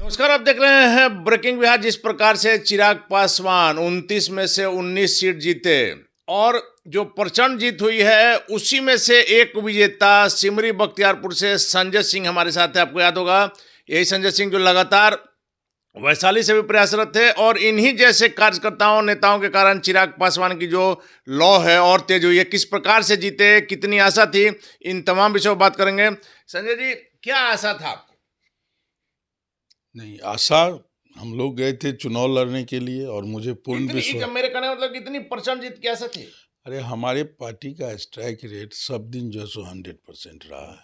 नमस्कार, आप देख रहे हैं ब्रेकिंग बिहार। जिस प्रकार से चिराग पासवान 29 में से 19 सीट जीते और जो प्रचंड जीत हुई है उसी में से एक विजेता सिमरी बख्तियारपुर से संजय सिंह हमारे साथ है। आपको याद होगा, यही संजय सिंह जो लगातार वैशाली से भी प्रयासरत थे और इन्हीं जैसे कार्यकर्ताओं नेताओं के कारण चिराग पासवान की जो लौ है और तेज हुई है। किस प्रकार से जीते, कितनी आशा थी, इन तमाम विषयों पर बात करेंगे। संजय जी, क्या आशा था आपको? नहीं, आशा हम लोग गए थे चुनाव लड़ने के लिए और मुझे पूर्ण विश्वास। मेरे कहने का मतलब इतनी प्रचंड जीत की आशा थी। अरे, हमारे पार्टी का स्ट्राइक रेट सब दिन जो है सो 100% रहा है।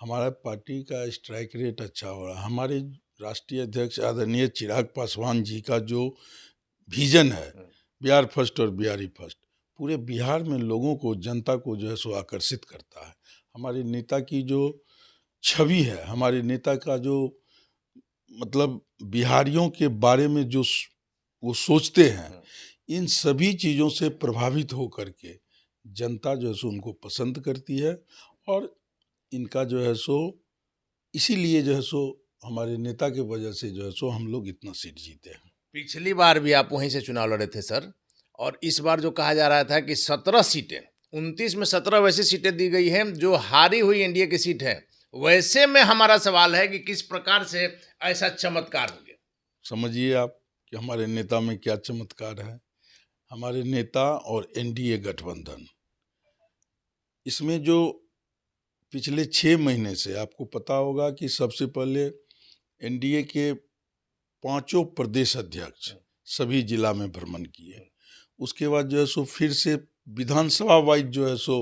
हमारा पार्टी का स्ट्राइक रेट अच्छा हो रहा है। हमारे राष्ट्रीय अध्यक्ष आदरणीय चिराग पासवान जी का जो विजन है, बिहार फर्स्ट और बिहारी फर्स्ट, पूरे बिहार में लोगों को, जनता को जो है सो आकर्षित करता है। हमारे नेता की जो छवि है, हमारे नेता का जो मतलब बिहारियों के बारे में जो वो सोचते हैं, इन सभी चीज़ों से प्रभावित हो करके जनता जो है सो उनको पसंद करती है और इनका जो है सो इसीलिए जो है सो हमारे नेता के वजह से जो है सो हम लोग इतना सीट जीते हैं। पिछली बार भी आप वहीं से चुनाव लड़े थे सर, और इस बार जो कहा जा रहा था कि 17 सीटें, 29 में 17 वैसी सीटें दी गई हैं जो हारी हुई एनडीए की सीट है। वैसे में हमारा सवाल है कि किस प्रकार से ऐसा चमत्कार हो गया। समझिए आप कि हमारे नेता में क्या चमत्कार है। हमारे नेता और एनडीए गठबंधन, इसमें जो पिछले 6 महीने से आपको पता होगा कि सबसे पहले एनडीए के 5 प्रदेश अध्यक्ष सभी जिला में भ्रमण किए। उसके बाद जो है सो फिर से विधानसभा वाइज जो है सो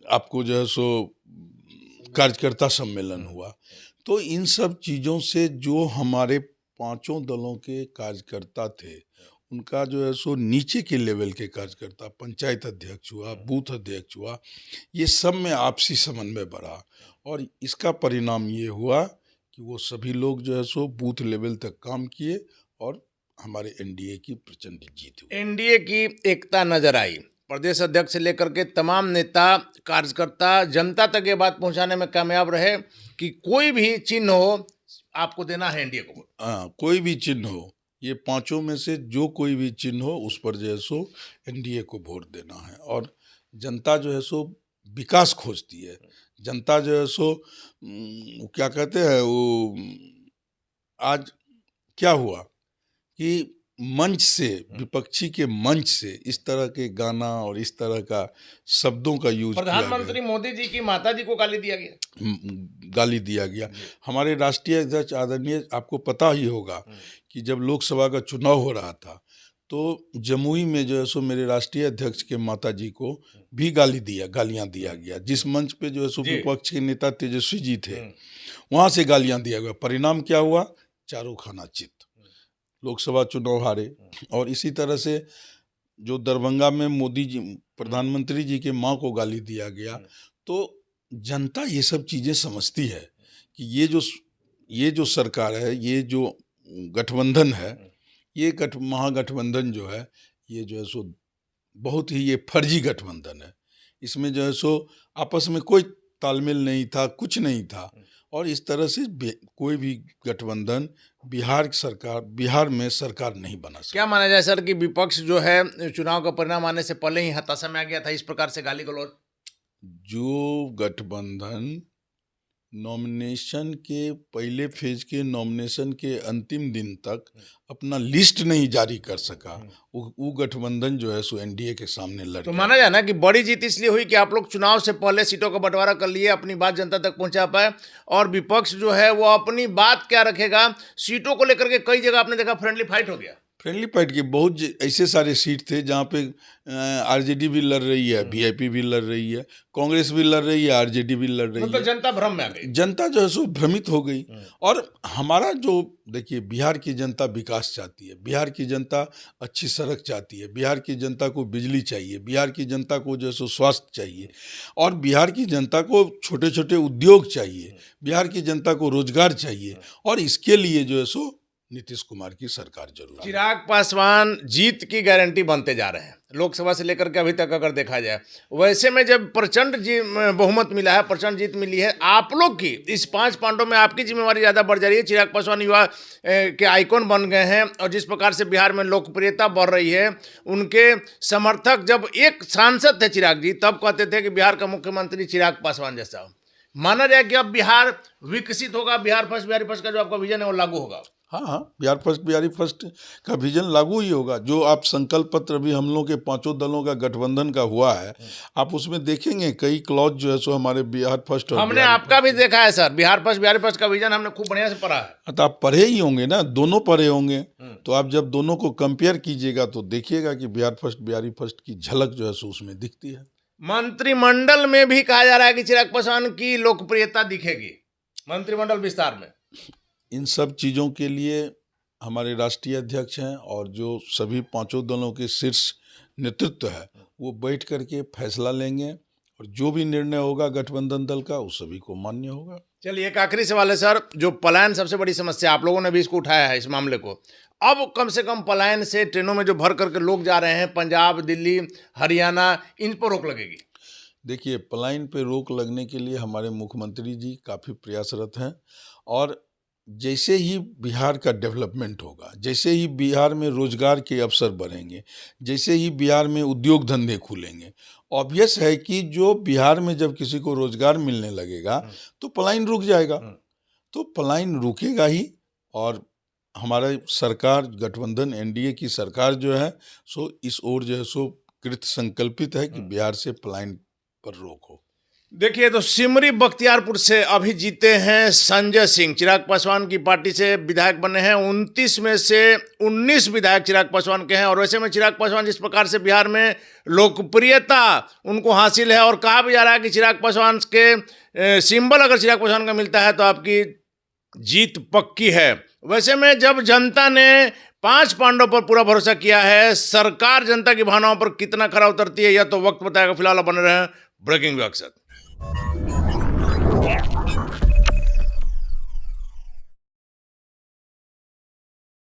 आपको जो है सो कार्यकर्ता सम्मेलन हुआ। तो इन सब चीज़ों से जो हमारे 5 दलों के कार्यकर्ता थे, उनका जो है सो नीचे के लेवल के कार्यकर्ता, पंचायत अध्यक्ष हुआ, बूथ अध्यक्ष हुआ, ये सब में आपसी समन्वय बढ़ा और इसका परिणाम ये हुआ कि वो सभी लोग जो है सो बूथ लेवल तक काम किए और हमारे एनडीए की प्रचंड जीत हुई। एनडीए की एकता नजर आई। प्रदेश अध्यक्ष से लेकर के तमाम नेता कार्यकर्ता जनता तक ये बात पहुंचाने में कामयाब रहे कि कोई भी चिन्ह हो, आपको देना है एनडीए को। हाँ, कोई भी चिन्ह हो, ये 5 में से जो कोई भी चिन्ह हो उस पर जो है सो एनडीए को वोट देना है। और जनता जो है सो विकास खोजती है। जनता जो है सो क्या कहते हैं वो, आज क्या हुआ कि मंच से, विपक्षी के मंच से इस तरह के गाना और इस तरह का शब्दों का यूज किया गया। प्रधानमंत्री मोदी जी की माता जी को गाली दिया गया। गाली दिया गया। हमारे राष्ट्रीय अध्यक्ष आदरणीय, आपको पता ही होगा कि जब लोकसभा का चुनाव हो रहा था तो जमुई में जो है सो मेरे राष्ट्रीय अध्यक्ष के माता जी को भी गालियां दिया गया। जिस मंच पे जो है सो विपक्ष के नेता तेजस्वी जी थे, वहाँ से गालियां दिया गया। परिणाम क्या हुआ? चारों खाना चित, लोकसभा चुनाव हारे। और इसी तरह से जो दरभंगा में मोदी जी, प्रधानमंत्री जी के माँ को गाली दिया गया। तो जनता ये सब चीज़ें समझती है कि ये जो सरकार है, ये जो गठबंधन है, ये महागठबंधन जो है, ये जो है सो बहुत ही ये फर्जी गठबंधन है। इसमें जो है सो आपस में कोई तालमेल नहीं था, कुछ नहीं था। और इस तरह से कोई भी गठबंधन बिहार में सरकार नहीं बना सकता। क्या माना जाए सर कि विपक्ष जो है चुनाव का परिणाम आने से पहले ही हताशा में आ गया था इस प्रकार से गाली गलौज? जो गठबंधन नॉमिनेशन के पहले फेज के नॉमिनेशन के अंतिम दिन तक अपना लिस्ट नहीं जारी कर सका, वो गठबंधन जो है सो एनडीए के सामने लड़ तो माना जाए ना कि बड़ी जीत इसलिए हुई कि आप लोग चुनाव से पहले सीटों का बंटवारा कर लिए, अपनी बात जनता तक पहुंचा पाए। और विपक्ष जो है वो अपनी बात क्या रखेगा, सीटों को लेकर के कई जगह आपने देखा फ्रेंडली फाइट हो गया। फ्रेंडली फाइट के बहुत ऐसे सारे सीट थे जहाँ पे आरजेडी भी लड़ रही है, वीआईपी भी लड़ रही है, कांग्रेस भी लड़ रही है, आरजेडी भी लड़ रही है। जनता भ्रम में आ गई, जनता जो है सो भ्रमित हो गई। और हमारा जो, देखिए, बिहार की जनता विकास चाहती है, बिहार की जनता अच्छी सड़क चाहती है, बिहार की जनता को बिजली चाहिए, बिहार की जनता को जो है सो स्वास्थ्य चाहिए, और बिहार की जनता को छोटे छोटे उद्योग चाहिए, बिहार की जनता को रोजगार चाहिए। और इसके लिए जो है सो नीतीश कुमार की सरकार जरूर आए। चिराग पासवान जीत की गारंटी बनते जा रहे हैं लोकसभा से लेकर के अभी तक अगर देखा जाए। वैसे में जब प्रचंड बहुमत मिला है, प्रचंड जीत मिली है, आप लोग की इस 5 पांडों में आपकी जिम्मेवारी ज़्यादा बढ़ जा रही है। चिराग पासवान युवा के आइकॉन बन गए हैं और जिस प्रकार से बिहार में लोकप्रियता बढ़ रही है, उनके समर्थक जब एक सांसद थे चिराग जी, तब कहते थे कि बिहार का मुख्यमंत्री चिराग पासवान जैसा हो। माना जाए कि अब बिहार विकसित होगा, बिहार फर्स्ट बिहारी फर्स्ट का जो आपका विजन है वो लागू होगा। हाँ हाँ, बिहार फर्स्ट बिहारी फर्स्ट का विजन लागू ही होगा। जो आप संकल्प पत्र अभी हम लोग के 5 दलों का गठबंधन का हुआ है, आप उसमें देखेंगे कई क्लॉज जो है सो हमारे बिहार फर्स्ट और हमने आपका भी देखा है sir, Bihar first Bihari first का विजन हमने खूब बढ़िया से पढ़ा है। तो आप पढ़े ही होंगे ना, दोनों पढ़े होंगे। तो आप जब दोनों को कंपेयर कीजिएगा तो देखिएगा कि बिहार फर्स्ट बिहारी फर्स्ट की झलक जो है सो उसमें दिखती है। मंत्रिमंडल में भी कहा जा रहा है कि चिराग पासवान की लोकप्रियता दिखेगी मंत्रिमंडल विस्तार में। इन सब चीज़ों के लिए हमारे राष्ट्रीय अध्यक्ष हैं और जो सभी 5 दलों के शीर्ष नेतृत्व है वो बैठ करके फैसला लेंगे और जो भी निर्णय होगा गठबंधन दल का, उस सभी को मान्य होगा। चलिए, एक आखिरी सवाल है सर, जो पलायन सबसे बड़ी समस्या, आप लोगों ने भी इसको उठाया है इस मामले को। अब कम से कम पलायन से ट्रेनों में जो भर करके लोग जा रहे हैं पंजाब, दिल्ली, हरियाणा, इन पर रोक लगेगी? देखिए, पलायन पे रोक लगने के लिए हमारे मुख्यमंत्री जी काफ़ी प्रयासरत हैं और जैसे ही बिहार का डेवलपमेंट होगा, जैसे ही बिहार में रोजगार के अवसर बढ़ेंगे, जैसे ही बिहार में उद्योग धंधे खुलेंगे, ऑब्वियस है कि जो बिहार में जब किसी को रोजगार मिलने लगेगा तो पलायन रुक जाएगा। तो पलायन रुकेगा ही और हमारा सरकार गठबंधन एनडीए की सरकार जो है सो इस ओर जो है सो कृत संकल्पित है कि बिहार से पलायन पर रोक हो। देखिए, तो सिमरी बख्तियारपुर से अभी जीते हैं संजय सिंह, चिराग पासवान की पार्टी से विधायक बने हैं। 29 में से 19 विधायक चिराग पासवान के हैं। और वैसे में चिराग पासवान जिस प्रकार से बिहार में लोकप्रियता उनको हासिल है और कहा भी जा रहा है कि चिराग पासवान के सिंबल अगर चिराग पासवान का मिलता है तो आपकी जीत पक्की है। वैसे में जब जनता ने 5 पांडवों पर पूरा भरोसा किया है, सरकार जनता की भावनाओं पर कितना खरा उतरती है यह तो वक्त बताएगा। फिलहाल बने रहे ब्रेकिंग न्यूज़ के साथ।